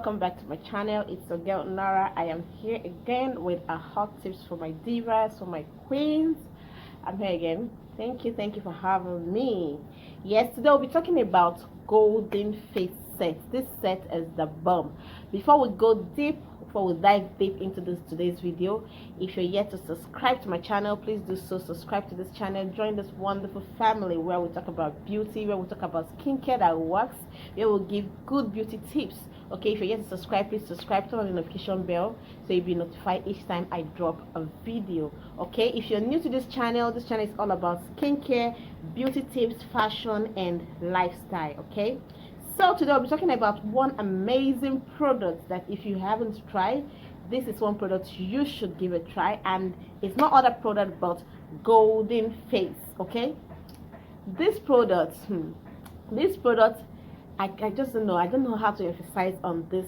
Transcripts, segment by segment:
welcome back to my channel. It's your girl Nara. I am here again with a hot tips for my divas, for my queens. I'm here again. Thank you for having me. Yes, today we'll be talking about golden face set. This set is the bomb. Before we dive deep into today's video, if you're yet to subscribe to my channel, please do so. Subscribe to this channel, join this wonderful family where we talk about beauty, where we talk about skincare that works, where we'll give good beauty tips. Okay, if you're yet to subscribe, please subscribe, turn on the notification bell so you'll be notified each time I drop a video. Okay, if you're new to this channel is all about skincare, beauty tips, fashion, and lifestyle. Okay, so today I'll be talking about one amazing product that if you haven't tried, this is one product you should give a try, and it's not other product but golden face. Okay, this product I just don't know. I don't know how to emphasize on this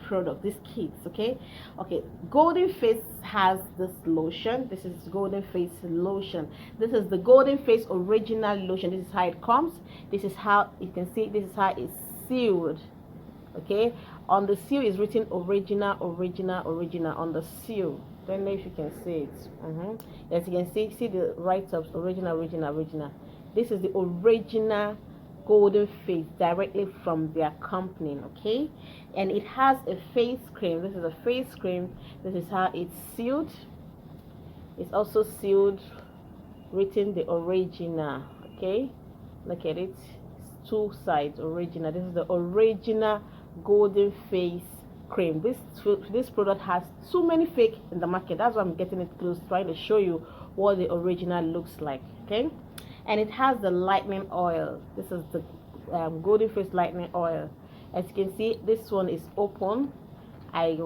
product, this kit. Okay, golden face has this lotion. This is golden face lotion. This is the golden face original lotion. This is how it comes. This is how you can see. This is how it's sealed. Okay, on the seal is written original on the seal. Don't know if you can see it. Yes, you can see the write-ups, original. This is the original golden face directly from their company. Okay, and it has a face cream. This is a face cream. This is how it's sealed. It's also sealed, written the original. Okay, look at it, it's two sides, original. This is the original golden face cream. This product has too many fake in the market. That's why I'm getting it close, trying to show you what the original looks like. Okay, and it has the lightening oil. This is the golden face lightening oil. As you can see, this one is open. I've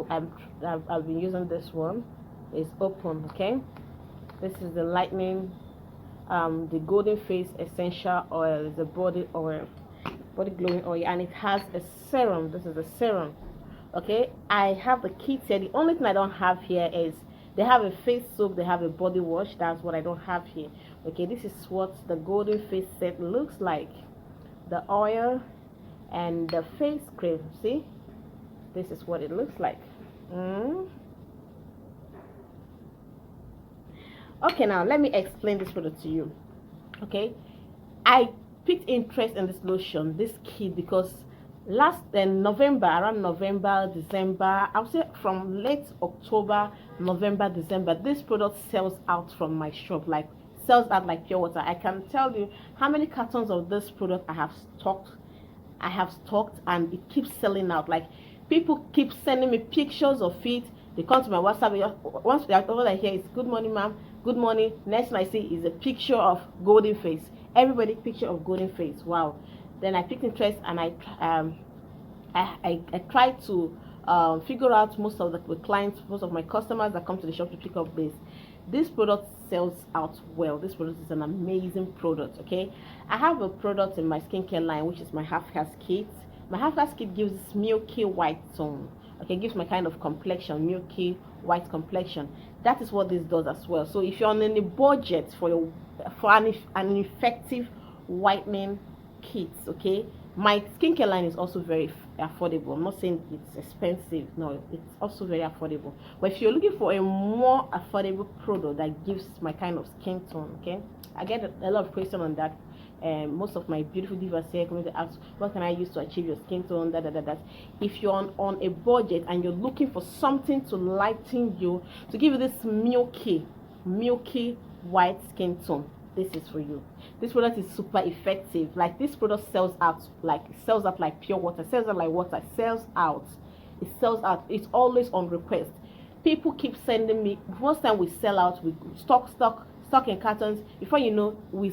been using this one. It's open. Okay, this is the lightening the golden face essential oil. Is a body oil, body glowing oil, and it has a serum. This is a serum. Okay, I have the kit here. The only thing I don't have here is they have a face soap, they have a body wash. That's what I don't have here. Okay, this is what the golden face set looks like. The oil and the face cream. See, this is what it looks like. Okay, now let me explain this product to you. Okay, I picked interest in this lotion, this kit, because last November, around November, December, I would say from late October, November, December, this product sells out from my shop, like sells out like pure water. I can tell you how many cartons of this product I have stocked, and it keeps selling out. Like, people keep sending me pictures of it. They come to my WhatsApp. Once all I hear is "good morning, ma'am, good morning." Next thing I see is a picture of golden face. Everybody picture of golden face. Wow. Then I picked interest, and I tried to figure out most of the clients, most of my customers that come to the shop to pick up this product sells out well. This product is an amazing product. Okay, I have a product in my skincare line, which is my half-cast kit. My half-cast kit gives this milky white tone. Okay, gives my kind of complexion, milky white complexion. That is what this does as well. So if you're on any budget for an effective whitening kit, okay, my skincare line is also very affordable. I'm not saying it's expensive, no, it's also very affordable. But if you're looking for a more affordable product that gives my kind of skin tone, okay, I get a lot of questions on that. Most of my beautiful divas here come to ask, what can I use to achieve your skin tone, that. If you're on a budget and you're looking for something to lighten you, to give you this milky white skin tone, this is for you. This product is super effective. Like, this product sells out like pure water, sells out like water, sells out. It sells out. It's always on request. People keep sending me. Most time we sell out, we stock in cartons. Before you know, we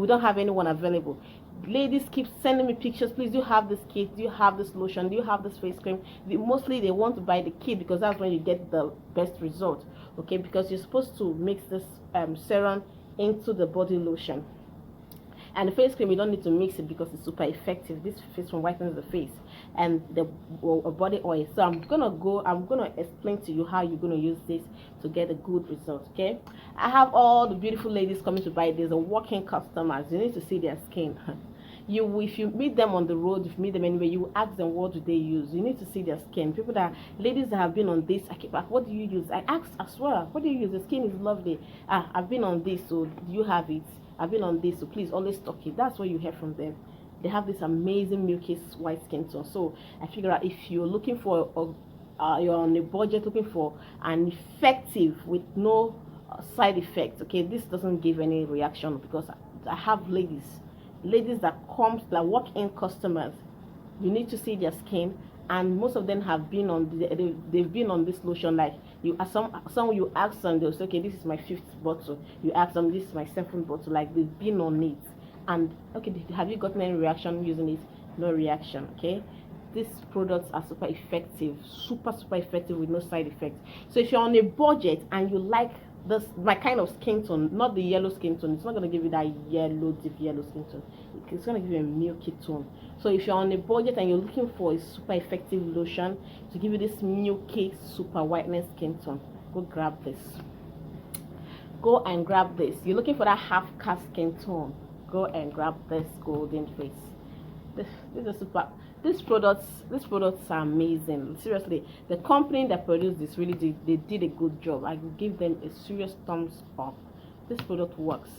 don't have anyone available. Ladies keep sending me pictures. Please, do you have this kit? Do you have this lotion? Do you have this face cream? Mostly they want to buy the kit because that's when you get the best result. Okay, because you're supposed to mix this serum into the body lotion, and the face cream you don't need to mix it because it's super effective. This face cream whitens the face, and the body oil. So I'm gonna explain to you how you're gonna use this to get a good result. Okay, I have all the beautiful ladies coming to buy this, the working customers. You need to see their skin. if you meet them on the road, if you meet them anywhere, you ask them what do they use. You need to see their skin. People that ladies that have been on this, I keep back, what do you use? I ask as well, what do you use? The skin is lovely. I've been on this, so do you have it? I've been on this, so please always stock it. That's what you hear from them. They have this amazing milky white skin tone. So I figure out if you're looking for you're on a budget looking for an effective with no side effects, okay, this doesn't give any reaction, because I have ladies that come, that walk-in customers. You need to see their skin, and most of them have been on they've been on this lotion. Like you, some you ask them, they'll say, okay, this is my 5th bottle. You ask them, this is my 7th bottle. Like they've been on it, and okay, have you gotten any reaction using it? No reaction. Okay, these products are super effective, super effective with no side effects. So if you're on a budget and you like this my kind of skin tone, not the yellow skin tone, it's not going to give you that yellow, deep yellow skin tone. It's going to give you a milky tone. So if you're on a budget and you're looking for a super effective lotion to give you this milky super whiteness skin tone, go grab this. Go and grab this. You're looking for that half cast skin tone, go and grab this golden face. This is super. These products are amazing. Seriously, the company that produced this really did a good job. I will give them a serious thumbs up. This product works.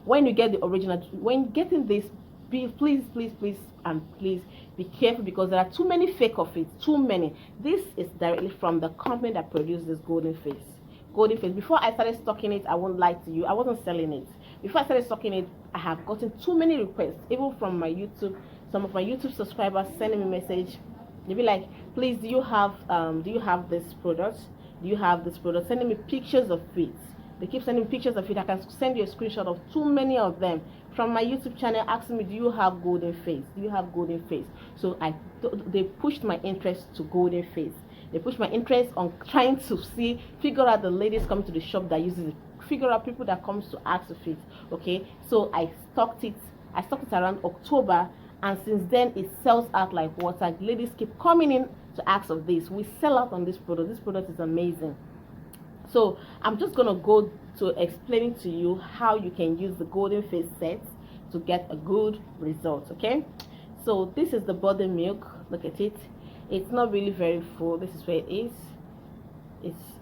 When you get the original, when getting this, please be careful, because there are too many fake of it. Too many. This is directly from the company that produced this golden face. Before I started stocking it, I won't lie to you, I wasn't selling it. Before I started stocking it, I have gotten too many requests, even from my YouTube. Some of my YouTube subscribers sending me a message. They'll be like, please, do you have this product? Do you have this product? Sending me pictures of it. They keep sending pictures of it. I can send you a screenshot of too many of them from my YouTube channel, asking me, do you have golden face? Do you have golden face? So they pushed my interest to golden face. They pushed my interest on trying to figure out the ladies coming to the shop that uses it, figure out people that comes to ask for it. Okay, so I stocked it around October, and since then it sells out like water. Ladies keep coming in to ask of this. We sell out on this product. This product is amazing. So I'm just gonna go to explaining to you how you can use the golden face set to get a good result. Okay, so this is the body milk. Look at it. It's not really very full. This is where it is.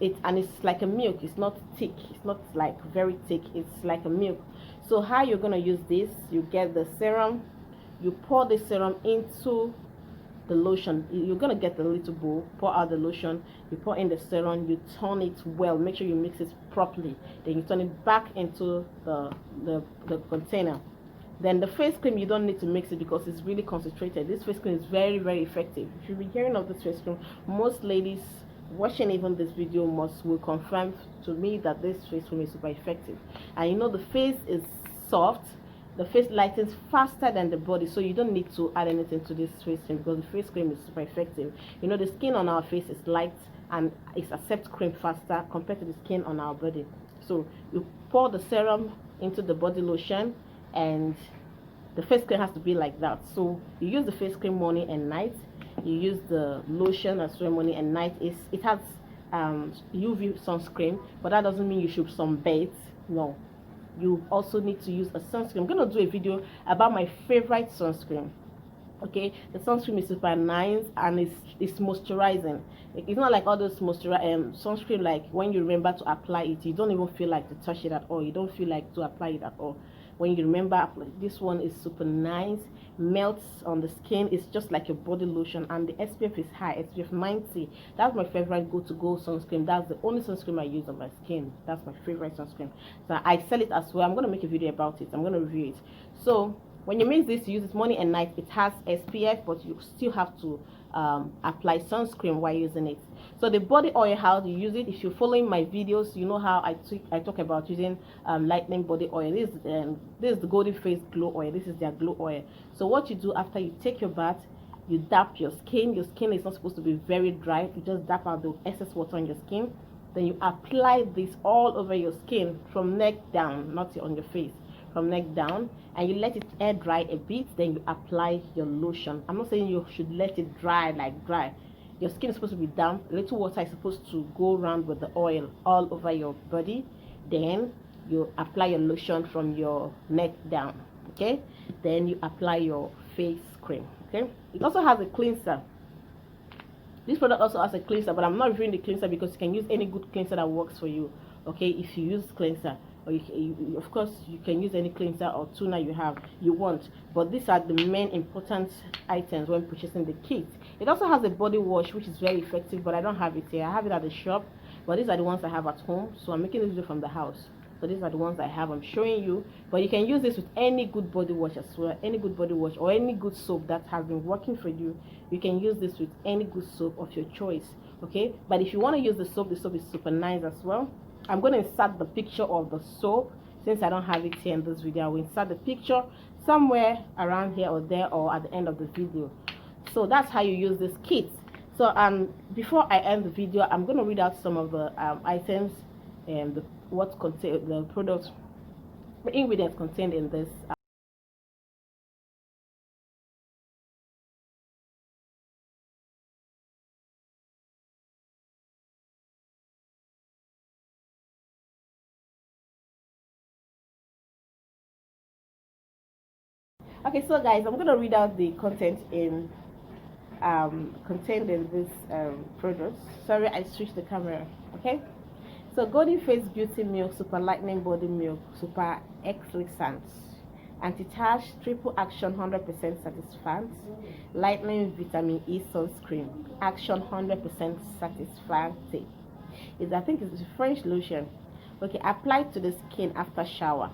It's like a milk. It's not thick. It's not like very thick. It's like a milk. So how you're gonna use this? You get the serum. You pour the serum into the lotion. You're gonna get a little bowl. Pour out the lotion. You pour in the serum. You turn it well. Make sure you mix it properly. Then you turn it back into the container. Then the face cream, you don't need to mix it because it's really concentrated. This face cream is very effective. If you've been hearing of this face cream, most ladies watching even this video will confirm to me that this face cream is super effective. And you know, the face is soft, the face lightens faster than the body, so you don't need to add anything to this face cream because the face cream is super effective. You know, the skin on our face is light and it accepts cream faster compared to the skin on our body. So you pour the serum into the body lotion, and the face cream has to be like that. So you use the face cream morning and night. You use the lotion as well morning and night. It has UV sunscreen, but that doesn't mean you should sunbathe. No, you also need to use a sunscreen. I'm gonna do a video about my favorite sunscreen. Okay, the sunscreen is super nice and it's moisturizing. It's not like all those sunscreen, like when you remember to apply it, you don't even feel like to touch it at all. You don't feel like to apply it at all. When you remember, this one is super nice, melts on the skin. It's just like a body lotion, and the SPF is high, SPF 90. That's my favorite go-to-go sunscreen. That's the only sunscreen I use on my skin. That's my favorite sunscreen. So I sell it as well. I'm going to make a video about it. I'm going to review it. So when you mix this, you use it morning and night. It has SPF, but you still have to apply sunscreen while using it. So the body oil, how to use it, if you're following my videos, you know how I talk about using lightening body oil. This is the Golden Face Glow Oil. This is their glow oil. So what you do after you take your bath, you dap your skin. Your skin is not supposed to be very dry. You just dap out the excess water on your skin. Then you apply this all over your skin from neck down, not on your face, from neck down, and you let it air dry a bit. Then you apply your lotion. I'm not saying you should let it dry like dry. Your skin is supposed to be damp. A little water is supposed to go around with the oil all over your body. Then you apply your lotion from your neck down. Okay, then you apply your face cream. Okay, it also has a cleanser. This product also has a cleanser, but I'm not reviewing the cleanser because you can use any good cleanser that works for you. Okay, if you use cleanser, or of course you can use any cleanser or toner you want, but these are the main important items when purchasing the kit. It also has a body wash which is very effective, but I don't have it here. I have it at the shop, but these are the ones I have at home, so I'm making this video from the house. So these are the ones I have, I'm showing you. But you can use this with any good body wash as well, any good body wash or any good soap that has been working for you. You can use this with any good soap of your choice. Okay, but if you want to use the soap is super nice as well. I'm going to insert the picture of the soap. Since I don't have it here in this video, I will insert the picture somewhere around here or there, or at the end of the video. So that's how you use this kit. So before I end the video, I'm going to read out some of the items and what contain the products, the ingredients contained in this. Okay, so guys, I'm gonna read out the content in contained in this product. Sorry, I switched the camera. Okay, so Goldy Face Beauty Milk Super Lightening Body Milk Super Exfoliant, Anti-Tash Triple Action 100% Satisfying Lightening Vitamin E Sunscreen Action 100% Satisfying. I think it's a French lotion. Okay, applied to the skin after shower.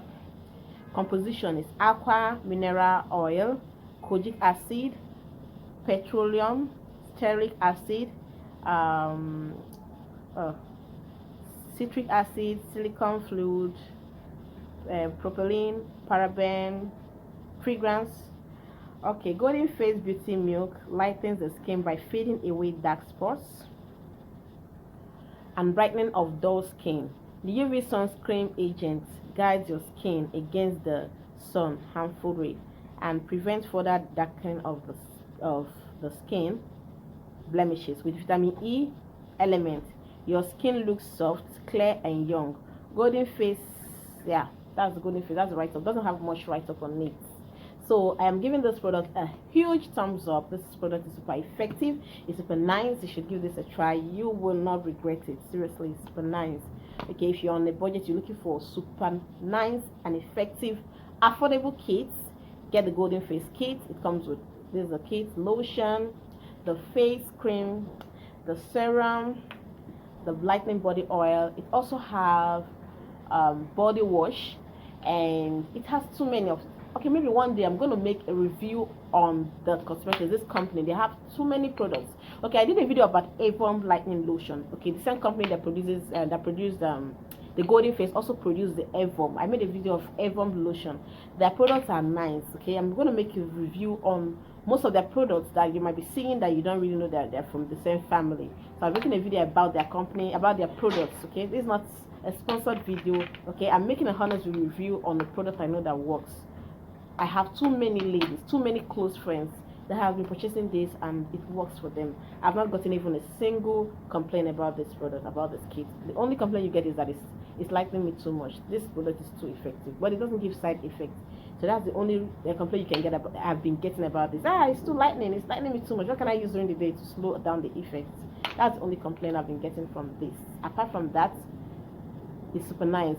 Composition is aqua, mineral oil, kojic acid, petroleum, stearic acid, citric acid, silicone fluid, propylene, paraben, fragrance. Okay, Golden Face Beauty Milk lightens the skin by fading away dark spots and brightening of dull skin. The UV sunscreen agent guides your skin against the sun harmful rays and prevents further darkening of the skin blemishes. With vitamin E element, your skin looks soft, clear, and young. Golden Face, yeah, that's the Golden Face. That's the write-up. Doesn't have much write-up on it. So I am giving this product a huge thumbs up. This product is super effective. It's super nice. You should give this a try. You will not regret it. Seriously, it's super nice. Okay, if you're on a budget, you're looking for super nice and effective, affordable kits, get the Golden Face kit. It comes with this is a kit: lotion, the face cream, the serum, the lightening body oil. It also have body wash, and it has too many of. Okay, maybe one day I'm going to make a review on the cosmetics. This company, they have too many products. Okay, I did a video about Avon lightning lotion. Okay, the same company that produced the Golden Face also produced the Avon. I made a video of Avon lotion. Their products are nice. Okay, I'm going to make a review on most of their products that you might be seeing that you don't really know that they're from the same family. So I'm making a video about their company, about their products. Okay, this is not a sponsored video. Okay, I'm making a honest review on the product I know that works. I have too many ladies, too many close friends that have been purchasing this and it works for them. I've not gotten even a single complaint about this product, about this kit. The only complaint you get is that it's lightening me too much. This product is too effective, but it doesn't give side effects. So that's the only complaint you can get about. I've been getting about this. It's too lightening. It's lightening me too much. What can I use during the day to slow down the effects? That's the only complaint I've been getting from this. Apart from that, it's super nice.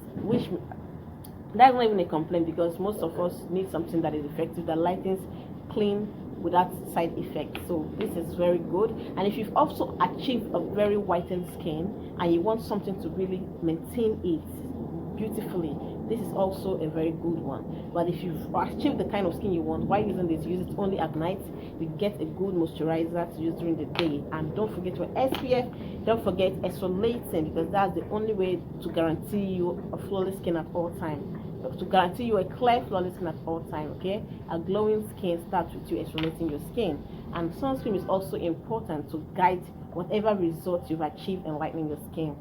That's not even a complaint because most of us need something that is effective, that lightens clean without side effects. So this is very good. And if you've also achieved a very whitened skin and you want something to really maintain it beautifully, this is also a very good one. But if you've achieved the kind of skin you want, while using this, use it only at night. You get a good moisturizer to use during the day. And don't forget your SPF. Don't forget exfoliating, because that's the only way to guarantee you a flawless skin at all time. To guarantee you a clear, flawless skin at all time. Okay, a glowing skin starts with you exfoliating your skin. And sunscreen is also important to guide whatever results you've achieved in lightening your skin.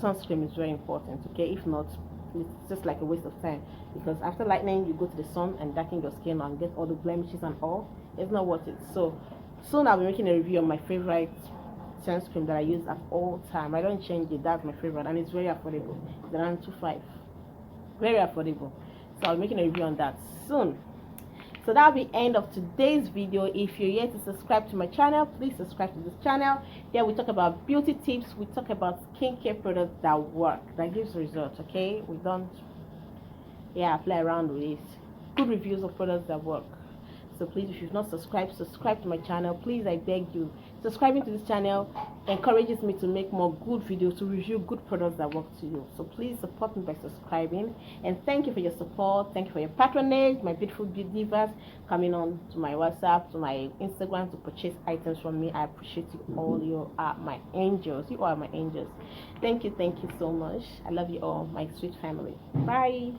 Sunscreen is very important. Okay, if not, it's just like a waste of time, because after lightening you go to the sun and darken your skin and get all the blemishes and all. It's not worth it. So soon I'll be making a review of my favorite sunscreen that I use at all time. I don't change it. That's my favorite, and it's very affordable. It's around $2.5. Very affordable. So I'll be making a review on that soon. So that'll be end of today's video. If you're yet to subscribe to my channel, please subscribe to this channel. Here we talk about beauty tips, we talk about skincare products that work, that gives results. Okay, we don't play around with it. Good reviews of products that work. So please, if you've not subscribed, subscribe to my channel. Please, I beg you. Subscribing to this channel encourages me to make more good videos, to review good products that work to you. So please support me by subscribing. And thank you for your support. Thank you for your patronage, my beautiful divas coming on to my WhatsApp, to my Instagram to purchase items from me. I appreciate you all. You are my angels. You are my angels. Thank you so much. I love you all, my sweet family. Bye.